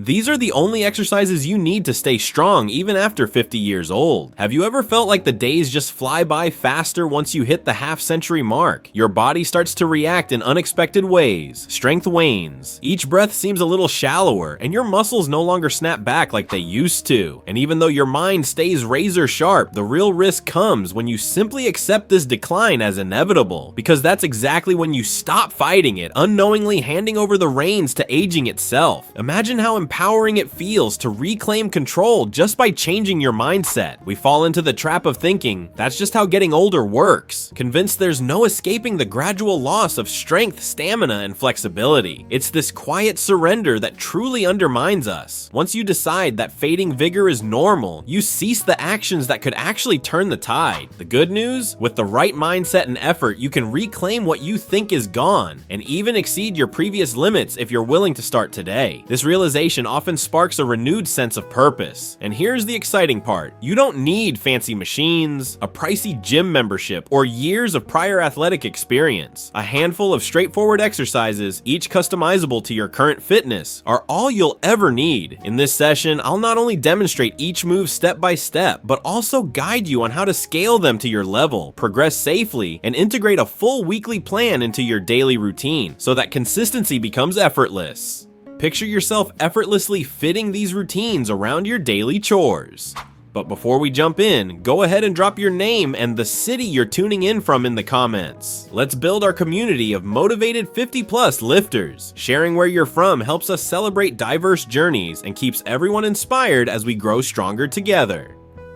these are the only exercises you need to stay strong even after 50 years old. Have you ever felt like the days just fly by faster once you hit the half-century mark? Your body starts to react in unexpected ways. Strength wanes. Each breath seems a little shallower, and your muscles no longer snap back like they used to. And even though your mind stays razor sharp, the real risk comes when you simply accept this decline as inevitable, because that's exactly when you stop fighting it, unknowingly handing over the reins to aging itself. Imagine how empowering it feels to reclaim control just by changing your mindset. We fall into the trap of thinking that's just how getting older works, convinced there's no escaping the gradual loss of strength, stamina, and flexibility. It's this quiet surrender that truly undermines us. Once you decide that fading vigor is normal, you cease the actions that could actually turn the tide. The good news? With the right mindset and effort, you can reclaim what you think is gone, and even exceed your previous limits if you're willing to start today. This realization often sparks a renewed sense of purpose. And here's the exciting part. You don't need fancy machines, a pricey gym membership, or years of prior athletic experience. A handful of straightforward exercises, each customizable to your current fitness, are all you'll ever need. In this session, I'll not only demonstrate each move step by step, but also guide you on how to scale them to your level, progress safely, and integrate a full weekly plan into your daily routine so that consistency becomes effortless. Picture yourself effortlessly fitting these routines around your daily chores. But before we jump in, go ahead and drop your name and the city you're tuning in from in the comments. Let's build our community of motivated 50+ lifters. Sharing where you're from helps us celebrate diverse journeys and keeps everyone inspired as we grow stronger together.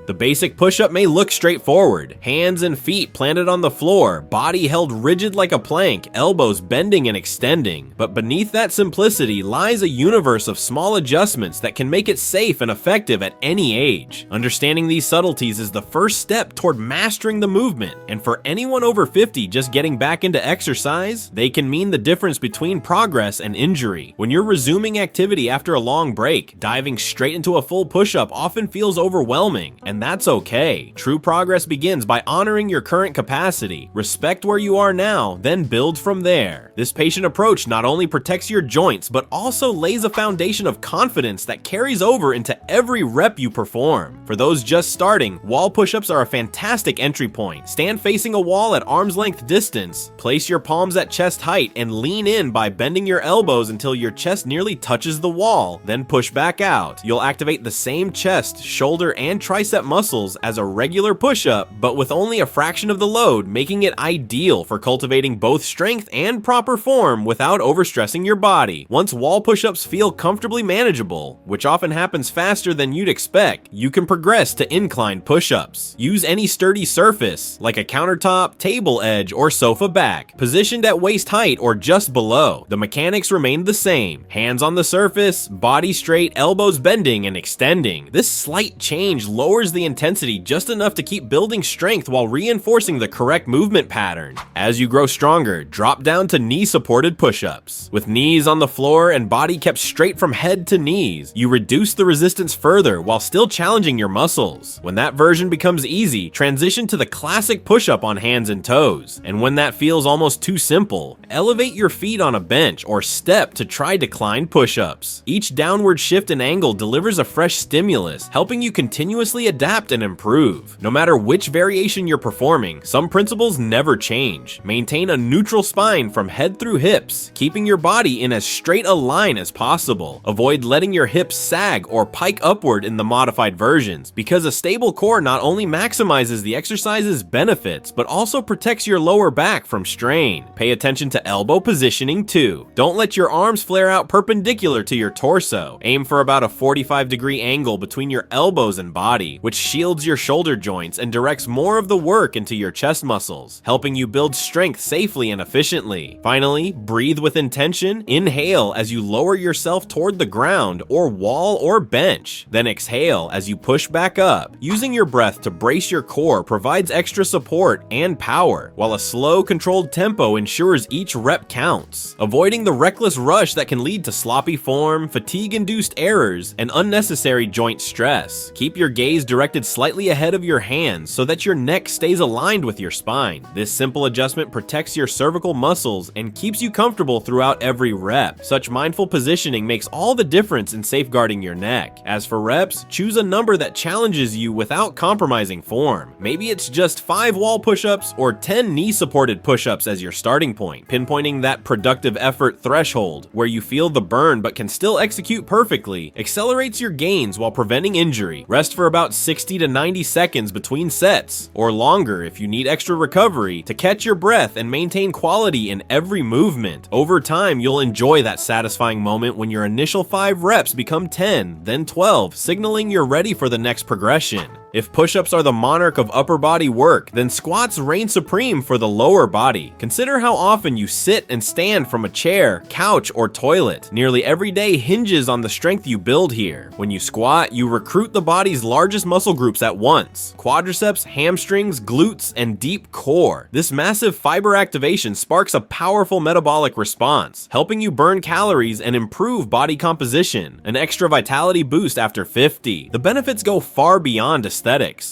The basic push-up may look straightforward. Hands and feet planted on the floor, body held rigid like a plank, elbows bending and extending. But beneath that simplicity lies a universe of small adjustments that can make it safe and effective at any age. Understanding these subtleties is the first step toward mastering the movement, and for anyone over 50 just getting back into exercise, they can mean the difference between progress and injury. When you're resuming activity after a long break, diving straight into a full push-up often feels overwhelming, and that's okay. True progress begins by honoring your current capacity. Respect where you are now, then build from there. This patient approach not only protects your joints, but also lays a foundation of confidence that carries over into every rep you perform. For those just starting, wall push-ups are a fantastic entry point. Stand facing a wall at arm's length distance, place your palms at chest height, and lean in by bending your elbows until your chest nearly touches the wall, then push back out. You'll activate the same chest, shoulder, and tricep muscles as a regular push-up, but with only a fraction of the load, making it ideal for cultivating both strength and proper form without overstressing your body. Once wall push-ups feel comfortably manageable, which often happens faster than you'd expect, you can progress to incline push-ups. Use any sturdy surface, like a countertop, table edge, or sofa back, positioned at waist height or just below. The mechanics remain the same. Hands on the surface, body straight, elbows bending and extending. This slight change lowers the intensity just enough to keep building strength while reinforcing the correct movement pattern. As you grow stronger, drop down to knee-supported push-ups. With knees on the floor and body kept straight from head to knees, you reduce the resistance further while still challenging your muscles. When that version becomes easy, transition to the classic push-up on hands and toes. And when that feels almost too simple, elevate your feet on a bench or step to try decline push-ups. Each downward shift in angle delivers a fresh stimulus, helping you continuously adapt and improve. No matter which variation you're performing, some principles never change. Maintain a neutral spine from head through hips, keeping your body in as straight a line as possible. Avoid letting your hips sag or pike upward in the modified versions, because a stable core not only maximizes the exercise's benefits, but also protects your lower back from strain. Pay attention to elbow positioning too. Don't let your arms flare out perpendicular to your torso. Aim for about a 45-degree angle between your elbows and body, which shields your shoulder joints and directs more of the work into your chest muscles, helping you build strength safely and efficiently. Finally, breathe with intention. Inhale as you lower yourself toward the ground or wall or bench. Then exhale as you push back up. Using your breath to brace your core provides extra support and power, while a slow, controlled tempo ensures each rep counts. Avoiding the reckless rush that can lead to sloppy form, fatigue-induced errors, and unnecessary joint stress. Keep your gaze directed directed slightly ahead of your hands so that your neck stays aligned with your spine. This simple adjustment protects your cervical muscles and keeps you comfortable throughout every rep. Such mindful positioning makes all the difference in safeguarding your neck. As for reps, choose a number that challenges you without compromising form. Maybe it's just 5 wall push-ups or 10 knee-supported push-ups as your starting point, pinpointing that productive effort threshold where you feel the burn but can still execute perfectly, accelerates your gains while preventing injury. Rest for about 60 to 90 seconds between sets, or longer if you need extra recovery, to catch your breath and maintain quality in every movement. Over time, you'll enjoy that satisfying moment when your initial 5 reps become 10, then 12, signaling you're ready for the next progression. If push-ups are the monarch of upper body work, then squats reign supreme for the lower body. Consider how often you sit and stand from a chair, couch, or toilet. Nearly every day hinges on the strength you build here. When you squat, you recruit the body's largest muscle groups at once: quadriceps, hamstrings, glutes, and deep core. This massive fiber activation sparks a powerful metabolic response, helping you burn calories and improve body composition. An extra vitality boost after 50. The benefits go far beyond aesthetics.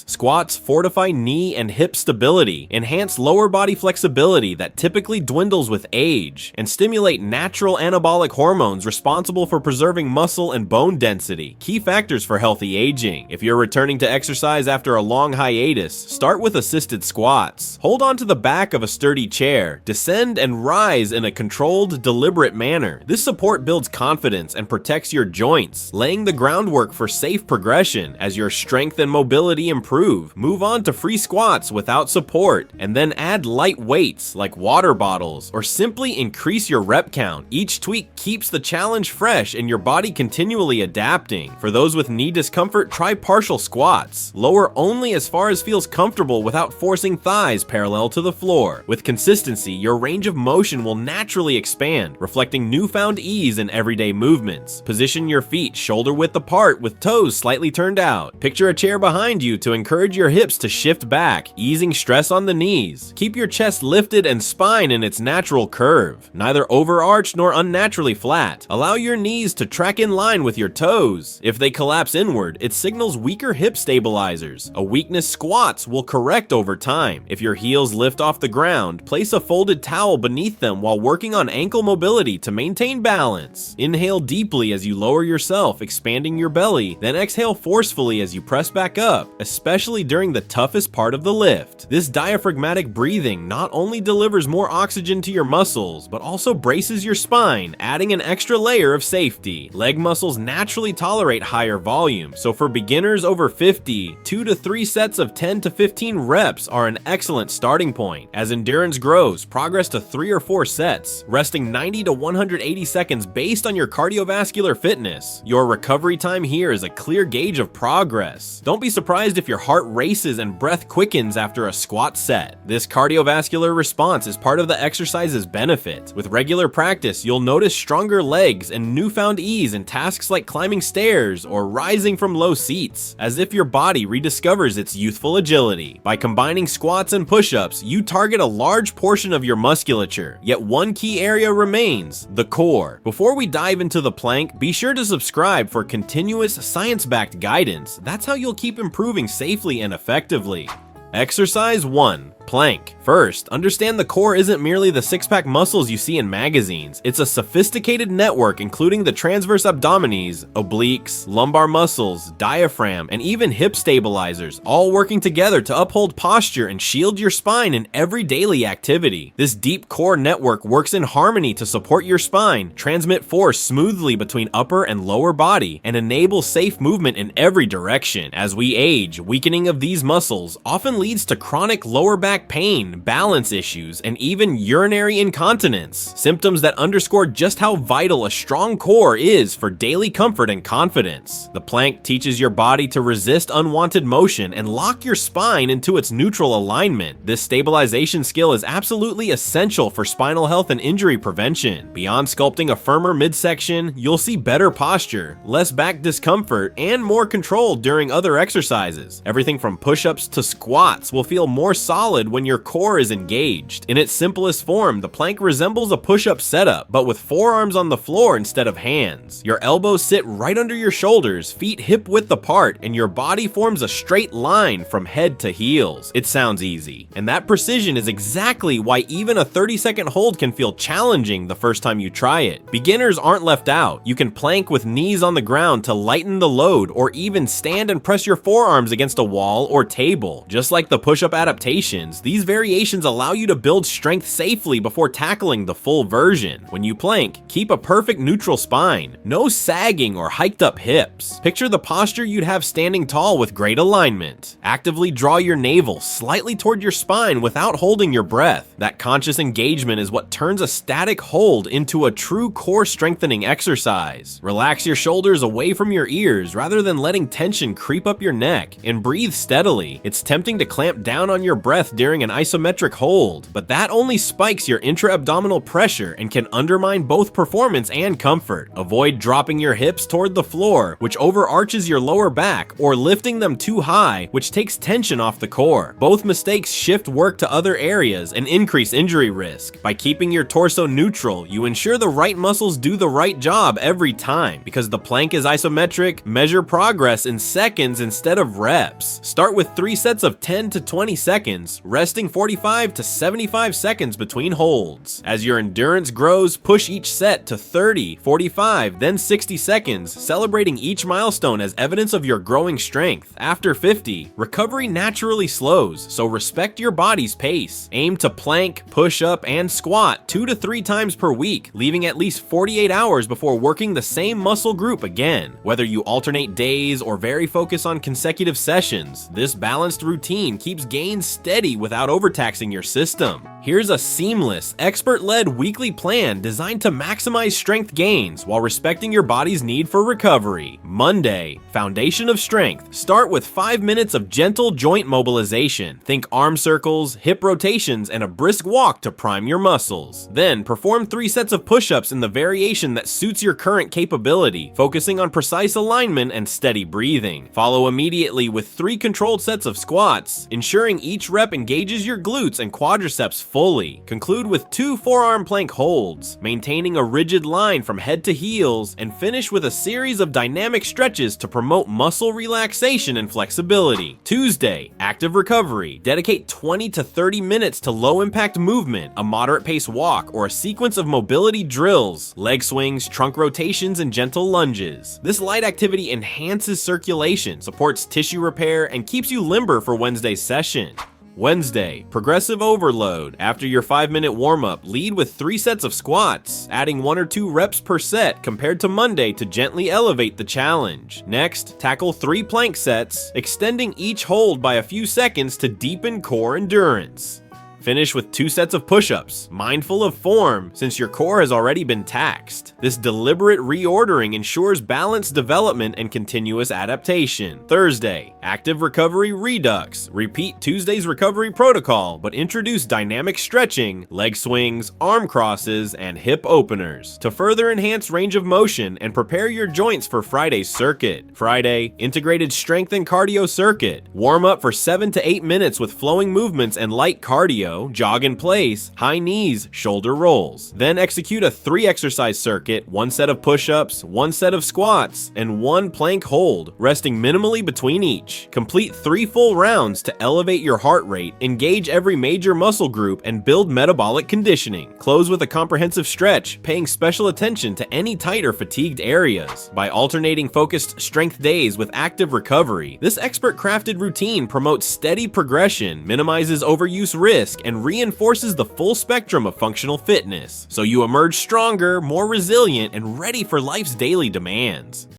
Squats fortify knee and hip stability, enhance lower body flexibility that typically dwindles with age, and stimulate natural anabolic hormones responsible for preserving muscle and bone density, key factors for healthy aging. If you're returning to exercise after a long hiatus, start with assisted squats. Hold on to the back of a sturdy chair, descend and rise in a controlled, deliberate manner. This support builds confidence and protects your joints, laying the groundwork for safe progression. As your strength and mobility improve, move on to free squats without support, and then add light weights like water bottles, or simply increase your rep count. Each tweak keeps the challenge fresh and your body continually adapting. For those with knee discomfort, try partial squats. Lower only as far as feels comfortable without forcing thighs parallel to the floor. With consistency, your range of motion will naturally expand, reflecting newfound ease in everyday movements. Position your feet shoulder width apart with toes slightly turned out. Picture a chair behind you to encourage your hips to shift back, easing stress on the knees. Keep your chest lifted and spine in its natural curve, neither overarched nor unnaturally flat. Allow your knees to track in line with your toes. If they collapse inward, it signals weaker hip stabilizers. A weakness squats will correct over time. If your heels lift off the ground, place a folded towel beneath them while working on ankle mobility to maintain balance. Inhale deeply as you lower yourself, expanding your belly, then exhale forcefully as you press back up, especially during the toughest part of the lift. This diaphragmatic breathing not only delivers more oxygen to your muscles, but also braces your spine, adding an extra layer of safety. Leg muscles naturally tolerate higher volume, so for beginners over 50, 2 to 3 sets of 10 to 15 reps are an excellent starting point. As endurance grows, progress to 3 or 4 sets, resting 90 to 180 seconds based on your cardiovascular fitness. Your recovery time here is a clear gauge of progress. Don't be surprised if your heart races and breath quickens after a squat set. This cardiovascular response is part of the exercise's benefit. With regular practice, you'll notice stronger legs and newfound ease in tasks like climbing stairs or rising from low seats, as if your body rediscovers its youthful agility. By combining squats and push-ups, you target a large portion of your musculature, yet one key area remains: the core. Before we dive into the plank, be sure to subscribe for continuous science-backed guidance. That's how you'll keep improving safely and effectively. Exercise 1. Plank. First, understand the core isn't merely the six-pack muscles you see in magazines. It's a sophisticated network including the transverse abdominis, obliques, lumbar muscles, diaphragm, and even hip stabilizers, all working together to uphold posture and shield your spine in every daily activity. This deep core network works in harmony to support your spine, transmit force smoothly between upper and lower body, and enable safe movement in every direction. As we age, weakening of these muscles often leads to chronic lower back pain, balance issues, and even urinary incontinence, symptoms that underscore just how vital a strong core is for daily comfort and confidence. The plank teaches your body to resist unwanted motion and lock your spine into its neutral alignment. This stabilization skill is absolutely essential for spinal health and injury prevention. Beyond sculpting a firmer midsection, you'll see better posture, less back discomfort, and more control during other exercises. Everything from push-ups to squats will feel more solid solid when your core is engaged. In its simplest form, the plank resembles a push-up setup, but with forearms on the floor instead of hands. Your elbows sit right under your shoulders, feet hip-width apart, and your body forms a straight line from head to heels. It sounds easy, and that precision is exactly why even a 30-second hold can feel challenging the first time you try it. Beginners aren't left out. You can plank with knees on the ground to lighten the load, or even stand and press your forearms against a wall or table. Just like the push-up adaptations, these variations allow you to build strength safely before tackling the full version. When you plank, keep a perfect neutral spine, no sagging or hiked up hips. Picture the posture you'd have standing tall with great alignment. Actively draw your navel slightly toward your spine without holding your breath. That conscious engagement is what turns a static hold into a true core strengthening exercise. Relax your shoulders away from your ears rather than letting tension creep up your neck, and breathe steadily. It's tempting to clamp down on your breath during an isometric hold, but that only spikes your intra-abdominal pressure and can undermine both performance and comfort. Avoid dropping your hips toward the floor, which overarches your lower back, or lifting them too high, which takes tension off the core. Both mistakes shift work to other areas and increase injury risk. By keeping your torso neutral, you ensure the right muscles do the right job every time. Because the plank is isometric, measure progress in seconds instead of reps. Start with 3 sets of 10 to 20 seconds, resting 45 to 75 seconds between holds. As your endurance grows, push each set to 30, 45, then 60 seconds, celebrating each milestone as evidence of your growing strength. After 50, recovery naturally slows, so respect your body's pace. Aim to plank, push up, and squat 2 to 3 times per week, leaving at least 48 hours before working the same muscle group again. Whether you alternate days or very focus on consecutive sessions, this balanced routine keeps gains steady without overtaxing your system. Here's a seamless, expert-led weekly plan designed to maximize strength gains while respecting your body's need for recovery. Monday, foundation of strength. Start with 5 minutes of gentle joint mobilization. Think arm circles, hip rotations, and a brisk walk to prime your muscles. Then, perform 3 sets of push-ups in the variation that suits your current capability, focusing on precise alignment and steady breathing. Follow immediately with 3 controlled sets of squats, ensuring each rep engages your glutes and quadriceps fully. Conclude with 2 forearm plank holds, maintaining a rigid line from head to heels, and finish with a series of dynamic stretches to promote muscle relaxation and flexibility. Tuesday, active recovery. Dedicate 20 to 30 minutes to low impact movement, a moderate pace walk, or a sequence of mobility drills, leg swings, trunk rotations, and gentle lunges. This light activity enhances circulation, supports tissue repair, and keeps you limber for Wednesday's session. Wednesday, progressive overload. After your 5-minute warm-up, lead with 3 sets of squats, adding 1 or 2 reps per set compared to Monday to gently elevate the challenge. Next, tackle 3 plank sets, extending each hold by a few seconds to deepen core endurance. Finish with 2 sets of push-ups, mindful of form since your core has already been taxed. This deliberate reordering ensures balanced development and continuous adaptation. Thursday, active recovery redux. Repeat Tuesday's recovery protocol, but introduce dynamic stretching, leg swings, arm crosses, and hip openers to further enhance range of motion and prepare your joints for Friday's circuit. Friday, integrated strength and cardio circuit. Warm up for 7 to 8 minutes with flowing movements and light cardio, jog in place, high knees, shoulder rolls. Then execute a 3 exercise circuit, 1 set of push-ups, 1 set of squats, and 1 plank hold, resting minimally between each. Complete 3 full rounds to elevate your heart rate, engage every major muscle group, and build metabolic conditioning. Close with a comprehensive stretch, paying special attention to any tight or fatigued areas. By alternating focused strength days with active recovery, this expert-crafted routine promotes steady progression, minimizes overuse risk, and reinforces the full spectrum of functional fitness, so you emerge stronger, more resilient, and ready for life's daily demands.